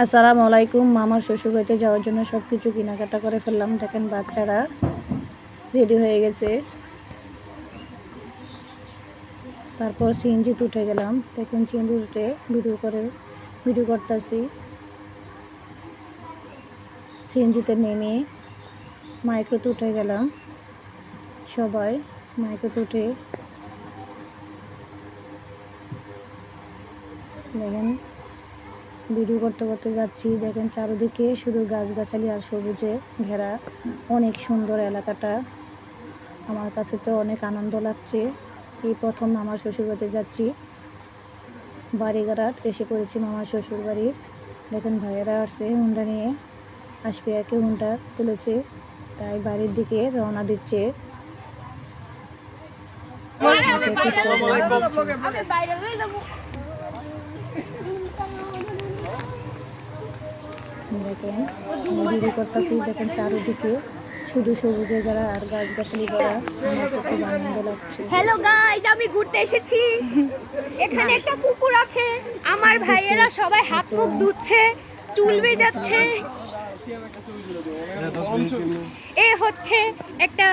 আসসালামু আলাইকুম। মামার শ্বশুরবাড়িতে যাওয়ার জন্য সব কিছু কেনাকাটা করে ফেললাম। দেখেন বাচ্চারা রেডি হয়ে গেছে। তারপর সিএনজিতে উঠে গেলাম। দেখেন সিএনজি উঠে ভিডিও করতেছি। সিএনজিতে নেমে মাইক্রোতে উঠে গেলাম। সবাই মাইক্রোতে উঠে দেখেন ভিডিও করতে করতে যাচ্ছি। দেখেন চারিদিকে শুধু গাছগাছালি আর সবুজে ঘেরা, অনেক সুন্দর এলাকাটা। আমার কাছে তো অনেক আনন্দ লাগছে। এই প্রথম মামার শ্বশুরবাড়িতে যাচ্ছি। বাড়িঘাট এসে পড়েছি মামার শ্বশুর বাড়ির। দেখেন ভাইয়েরা আসছে হুন্ডা নিয়ে, আশপিয়াকে হুন্ডা তুলেছে, তাই বাড়ির দিকে রওনা দিচ্ছে। দেখেন ভিডিও করতেছি। দেখেন চারিদিকে শুধু সবুজে ঘেরা আর গাছগাছালি ভরা। আমার তো খুব আনন্দ লাগছে। হ্যালো গাইস, আমি ঘুরতে এসেছি। এখানে একটা পুকুর আছে। আমার ভাইয়েরা সবাই হাত মুখ ধুচ্ছে, চুল ভেজাচ্ছে। এ হচ্ছে একটা